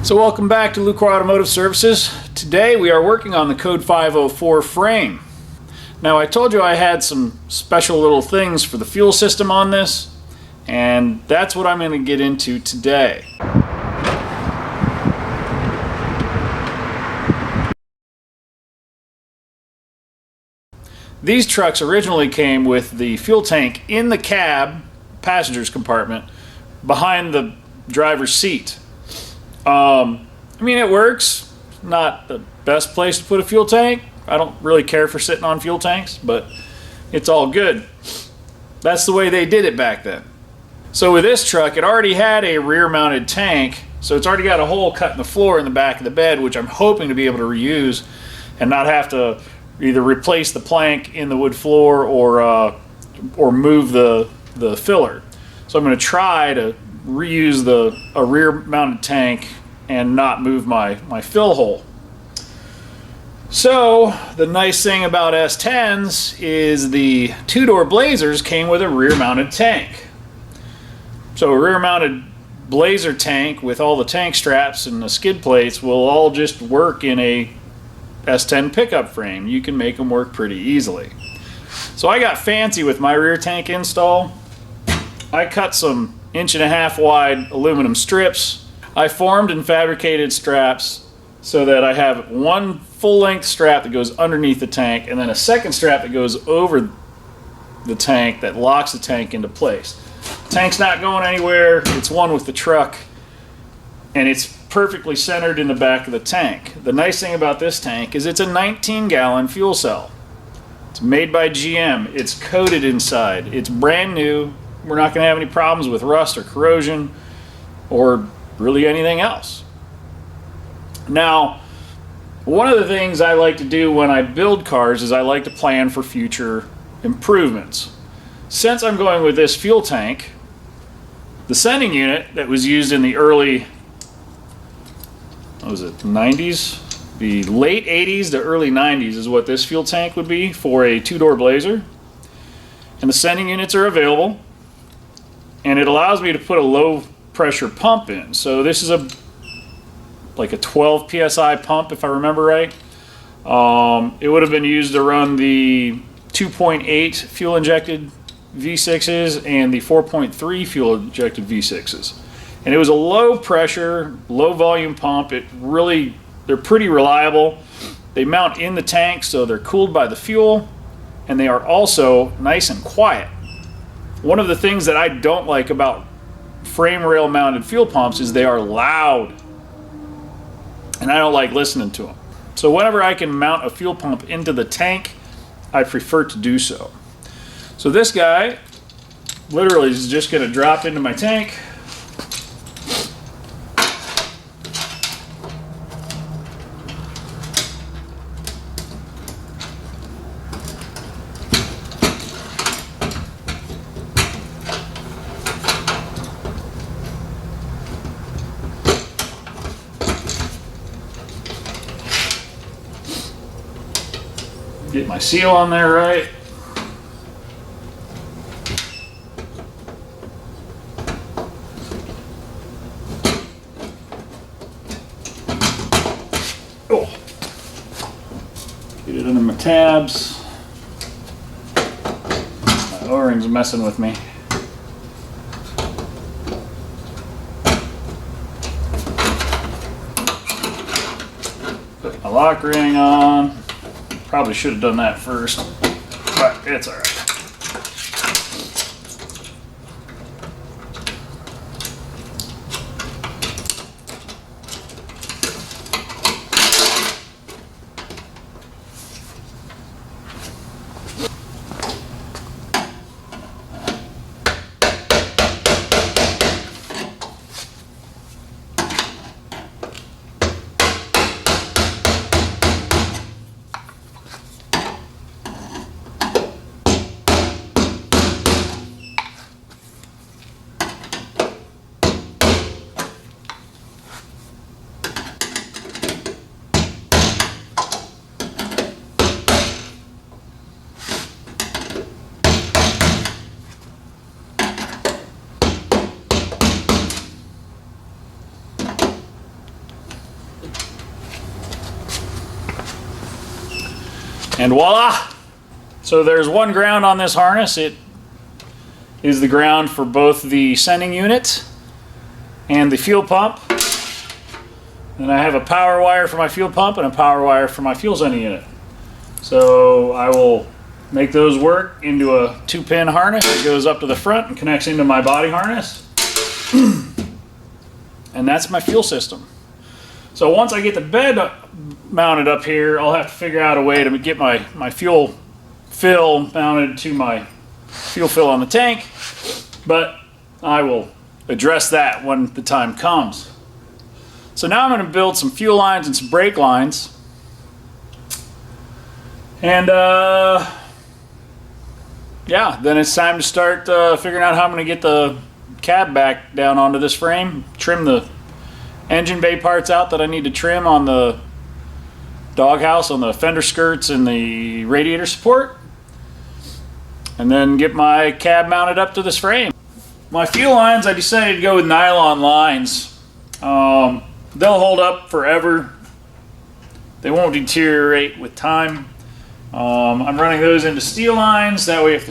So welcome back to Lucore Automotive Services. Today we are working on the Code 504 frame. Now I told you I had some special little things for the fuel system on this, and that's what I'm going to get into today. These trucks originally came with the fuel tank in the cab, passenger's compartment, behind the driver's seat. I mean, it works. Not the best place to put a fuel tank. I don't really care for sitting on fuel tanks, but it's all good. That's the way they did it back then. So with this truck, it already had a rear-mounted tank, so it's already got a hole cut in the floor in the back of the bed, which I'm hoping to be able to reuse and not have to either replace the plank in the wood floor or move the filler. So I'm going to try to reuse a rear-mounted tank and not move my fill hole. So the nice thing about S10s is the two-door Blazers came with a rear-mounted tank. So a rear-mounted Blazer tank with all the tank straps and the skid plates will all just work in a S10 pickup frame. You can make them work pretty easily. So I got fancy with my rear tank install. I cut some 1.5 wide aluminum strips. I formed and fabricated straps so that I have one full-length strap that goes underneath the tank and then a second strap that goes over the tank that locks the tank into place. The tank's not going anywhere. It's one with the truck, and it's perfectly centered in the back of the tank. The nice thing about this tank is it's a 19-gallon fuel cell. It's made by GM. It's coated inside. It's brand new. We're not going to have any problems with rust or corrosion or really anything else. Now, one of the things I like to do when I build cars is I like to plan for future improvements. Since I'm going with this fuel tank, the sending unit that was used in the early, what was it, 90s? The late 80s to early 90s is what this fuel tank would be for a two-door Blazer. And the sending units are available. And it allows me to put a low pressure pump in. So this is like a 12 psi pump, if I remember right. It would have been used to run the 2.8 fuel injected V6s and the 4.3 fuel injected V6s. And it was a low pressure, low volume pump. They're pretty reliable. They mount in the tank, so they're cooled by the fuel, and they are also nice and quiet. One of the things that I don't like about frame rail mounted fuel pumps is they are loud, and I don't like listening to them. So whenever I can mount a fuel pump into the tank, I prefer to do so. So this guy literally is just going to drop into my tank. Get my seal on there right. Oh. Get it under my tabs. My O-ring's messing with me. Put my lock ring on. Probably should have done that first, but it's all right. And voila! So there's one ground on this harness. It is the ground for both the sending unit and the fuel pump. And I have a power wire for my fuel pump and a power wire for my fuel sending unit. So I will make those work into a 2-pin harness that goes up to the front and connects into my body harness. And that's my fuel system. So once I get the bed mounted up here, I'll have to figure out a way to get my fuel fill mounted to my fuel fill on the tank, but I will address that when the time comes. So now I'm going to build some fuel lines and some brake lines, and yeah, then it's time to start figuring out how I'm going to get the cab back down onto this frame, trim the engine bay parts out that I need to trim on the doghouse, on the fender skirts and the radiator support, and then get my cab mounted up to this frame. My fuel lines, I decided to go with nylon lines. They'll hold up forever. They won't deteriorate with time. I'm running those into steel lines. That way if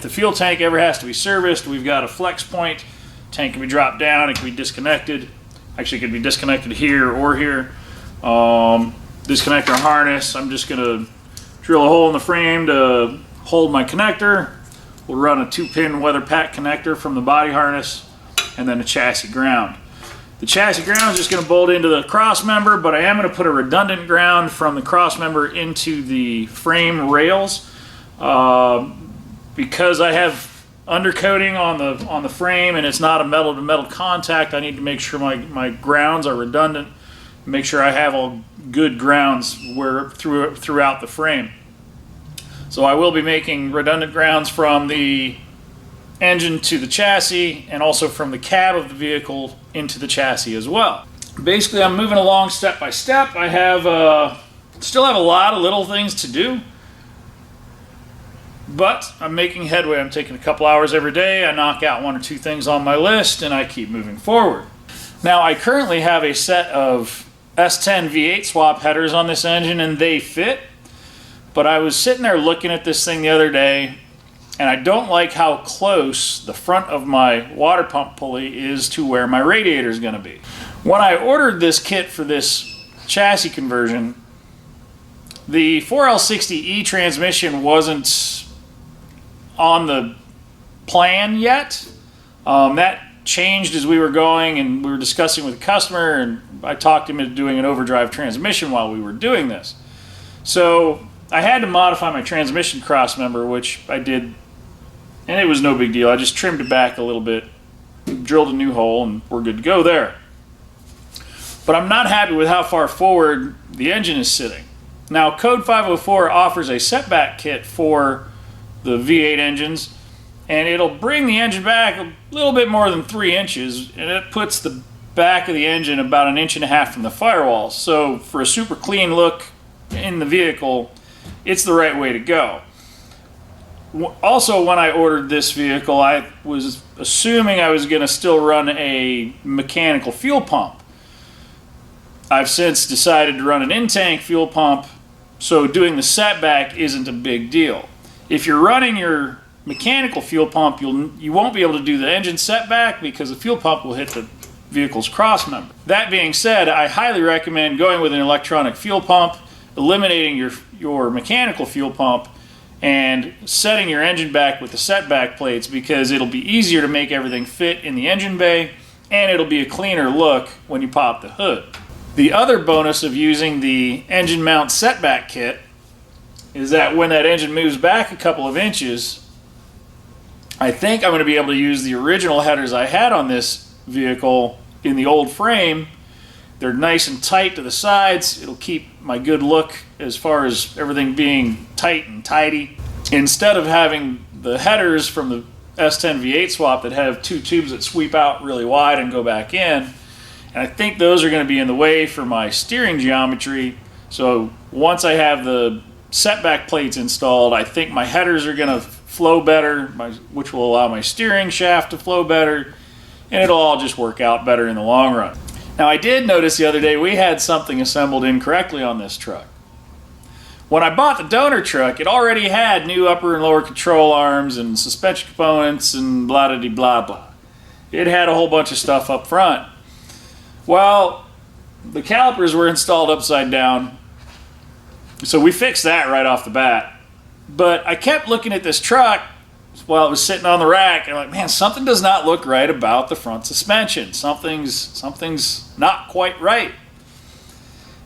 the fuel tank ever has to be serviced, we've got a flex point. Tank can be dropped down, it can be disconnected. Actually, it could be disconnected here or here. Disconnect our harness. I'm just gonna drill a hole in the frame to hold my connector. We'll run a 2-pin weather pack connector from the body harness and then a chassis ground. The chassis ground is just going to bolt into the cross member, but I am going to put a redundant ground from the cross member into the frame rails. Because I have undercoating on the frame and it's not a metal to metal contact, I need to make sure my grounds are redundant, make sure I have all good grounds throughout the frame. So I will be making redundant grounds from the engine to the chassis and also from the cab of the vehicle into the chassis as well. Basically, I'm moving along step by step. I still have a lot of little things to do, but I'm making headway. I'm taking a couple hours every day. I knock out 1 or 2 things on my list and I keep moving forward. Now, I currently have a set of S10 V8 swap headers on this engine and they fit. But I was sitting there looking at this thing the other day, and I don't like how close the front of my water pump pulley is to where my radiator is going to be. When I ordered this kit for this chassis conversion, the 4L60E transmission wasn't on the plan yet. That changed as we were going, and we were discussing with the customer, and I talked him into doing an overdrive transmission while we were doing this. So I had to modify my transmission cross member, which I did, and it was no big deal. I just trimmed it back a little bit, drilled a new hole, and we're good to go there. But I'm not happy with how far forward the engine is sitting. Now, Code 504 offers a setback kit for the V8 engines, and it'll bring the engine back a little bit more than 3 inches, and it puts the back of the engine about 1.5 inches from the firewall. So for a super clean look in the vehicle, it's the right way to go. Also, when I ordered this vehicle, I was assuming I was going to still run a mechanical fuel pump. I've since decided to run an in-tank fuel pump, so doing the setback isn't a big deal. If you're running your mechanical fuel pump, you won't be able to do the engine setback because the fuel pump will hit the vehicle's cross member. That being said, I highly recommend going with an electronic fuel pump, eliminating your mechanical fuel pump, and setting your engine back with the setback plates, because it'll be easier to make everything fit in the engine bay, and it'll be a cleaner look when you pop the hood. The other bonus of using the engine mount setback kit is that when that engine moves back a couple of inches, I think I'm going to be able to use the original headers I had on this vehicle in the old frame. They're nice and tight to the sides. It'll keep my good look as far as everything being tight and tidy. Instead of having the headers from the S10 V8 swap that have 2 tubes that sweep out really wide and go back in, and I think those are going to be in the way for my steering geometry. So once I have the setback plates installed, I think my headers are going to flow better, which will allow my steering shaft to flow better, and it'll all just work out better in the long run. Now, I did notice the other day we had something assembled incorrectly on this truck. When I bought the donor truck, it already had new upper and lower control arms and suspension components and blah blah blah blah. It had a whole bunch of stuff up front. Well, the calipers were installed upside down, so we fixed that right off the bat. But I kept looking at this truck while it was sitting on the rack, and I'm like, man, something does not look right about the front suspension. Something's not quite right.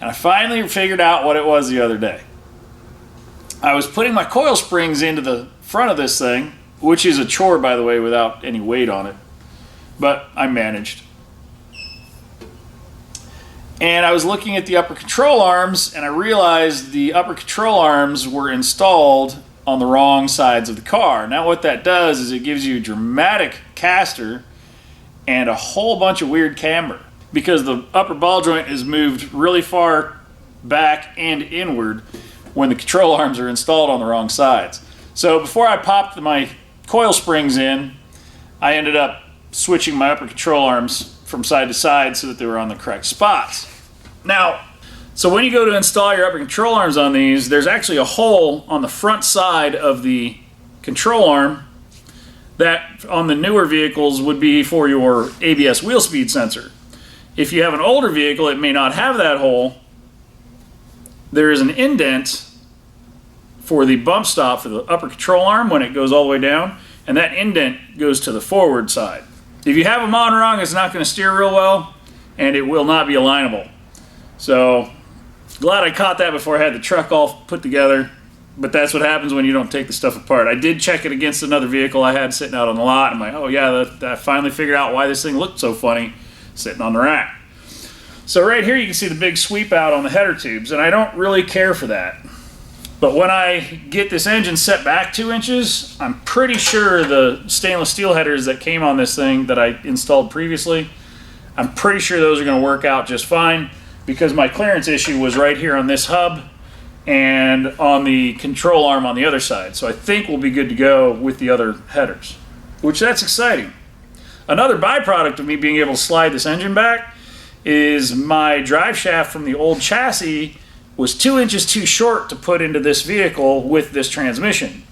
And I finally figured out what it was the other day. I was putting my coil springs into the front of this thing, which is a chore, by the way, without any weight on it. But I managed. And I was looking at the upper control arms, and I realized the upper control arms were installed on the wrong sides of the car. Now what that does is it gives you a dramatic caster and a whole bunch of weird camber, because the upper ball joint is moved really far back and inward when the control arms are installed on the wrong sides. So before I popped my coil springs in, I ended up switching my upper control arms from side to side so that they were on the correct spots. Now, so when you go to install your upper control arms on these, there's actually a hole on the front side of the control arm that on the newer vehicles would be for your ABS wheel speed sensor. If you have an older vehicle, it may not have that hole. There is an indent for the bump stop for the upper control arm when it goes all the way down, and that indent goes to the forward side. If you have them on wrong, it's not going to steer real well, and it will not be alignable. So, glad I caught that before I had the truck all put together, but that's what happens when you don't take the stuff apart. I did check it against another vehicle I had sitting out on the lot. I'm like, oh yeah, I finally figured out why this thing looked so funny sitting on the rack. So right here you can see the big sweep out on the header tubes, and I don't really care for that. But when I get this engine set back 2 inches, I'm pretty sure the stainless steel headers that came on this thing that I installed previously, I'm pretty sure those are going to work out just fine, because my clearance issue was right here on this hub and on the control arm on the other side. So I think we'll be good to go with the other headers, which that's exciting. Another byproduct of me being able to slide this engine back is my drive shaft from the old chassis was 2 inches too short to put into this vehicle with this transmission.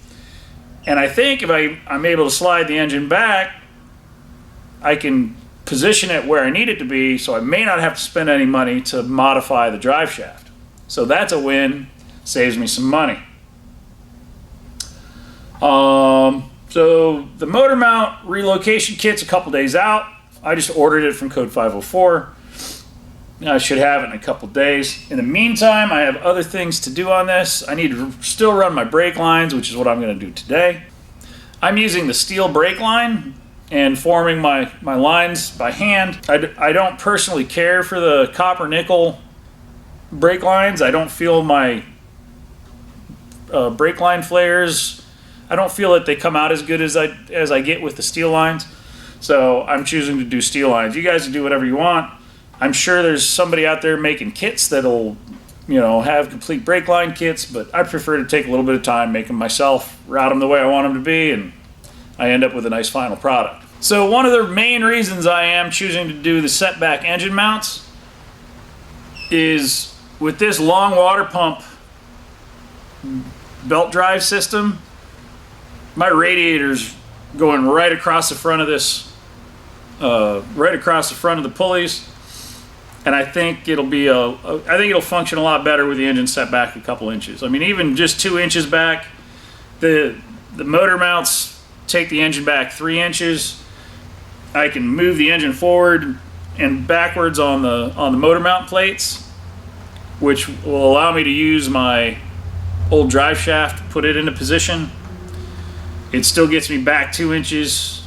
And I think if I'm able to slide the engine back, I can position it where I need it to be, so I may not have to spend any money to modify the drive shaft. So that's a win, saves me some money. So the motor mount relocation kit's a couple days out. I just ordered it from Code 504. I should have it in a couple days. In the meantime, I have other things to do on this. I need to still run my brake lines, which is what I'm going to do today. I'm using the steel brake line and forming my lines by hand. I don't personally care for the copper nickel brake lines. I don't feel my brake line flares. I don't feel that they come out as good as I get with the steel lines. So I'm choosing to do steel lines. You guys can do whatever you want. I'm sure there's somebody out there making kits that'll, have complete brake line kits, but I prefer to take a little bit of time, make them myself, route them the way I want them to be, and I end up with a nice final product. So one of the main reasons I am choosing to do the setback engine mounts is with this long water pump belt drive system, my radiator's going right across the front of this, right across the front of the pulleys. And I think it'll function a lot better with the engine set back a couple inches. I mean, even just 2 inches back, the motor mounts take the engine back 3 inches. I can move the engine forward and backwards on the motor mount plates, which will allow me to use my old drive shaft to put it into position. It still gets me back 2 inches.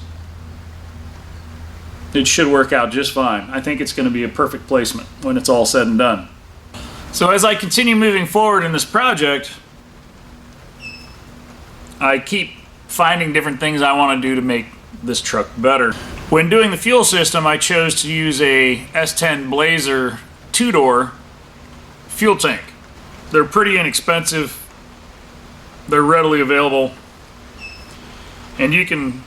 It should work out just fine. I think it's going to be a perfect placement when it's all said and done. So as I continue moving forward in this project, I keep finding different things I want to do to make this truck better. When doing the fuel system, I chose to use a S10 Blazer 2-door fuel tank. They're pretty inexpensive. They're readily available. And you can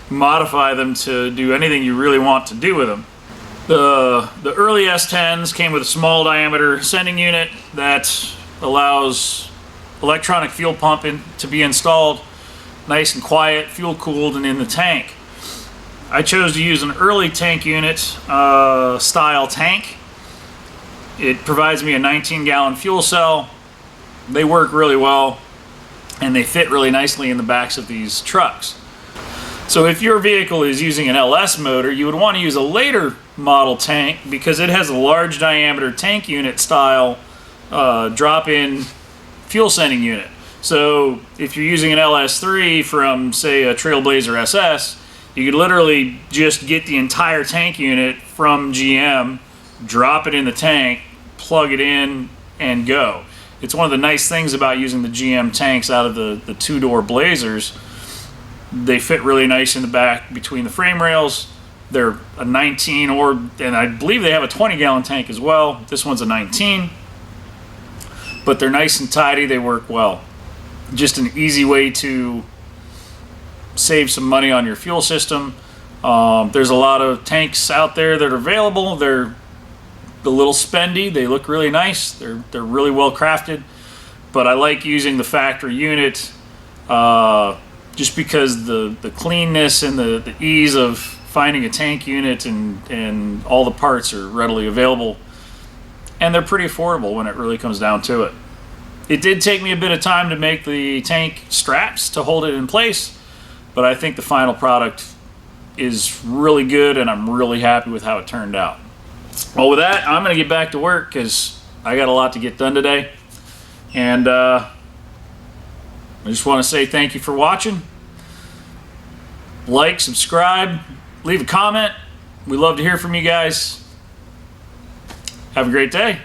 modify them to do anything you really want to do with them. The early S10s came with a small diameter sending unit that allows electronic fuel pump to be installed, nice and quiet, fuel cooled and in the tank. I chose to use an early tank unit style tank. It provides me a 19-gallon fuel cell. They work really well and they fit really nicely in the backs of these trucks. So if your vehicle is using an LS motor, you would want to use a later model tank because it has a large diameter tank unit style drop-in fuel sending unit. So if you're using an LS3 from, say, a Trailblazer SS, you could literally just get the entire tank unit from GM, drop it in the tank, plug it in, and go. It's one of the nice things about using the GM tanks out of the two-door Blazers. They fit really nice in the back between the frame rails. They're a 19 and I believe they have a 20-gallon tank as well. This one's a 19. But they're nice and tidy, they work well. Just an easy way to save some money on your fuel system. There's a lot of tanks out there that are available. They're a little spendy, they look really nice, they're really well crafted, but I like using the factory unit just because the cleanness and the ease of finding a tank unit and all the parts are readily available, and they're pretty affordable when it really comes down to it. It did take me a bit of time to make the tank straps to hold it in place, but I think the final product is really good and I'm really happy with how it turned out. Well, with that, I'm going to get back to work because I got a lot to get done today. And I just want to say thank you for watching. Like, subscribe, leave a comment. We love to hear from you guys. Have a great day.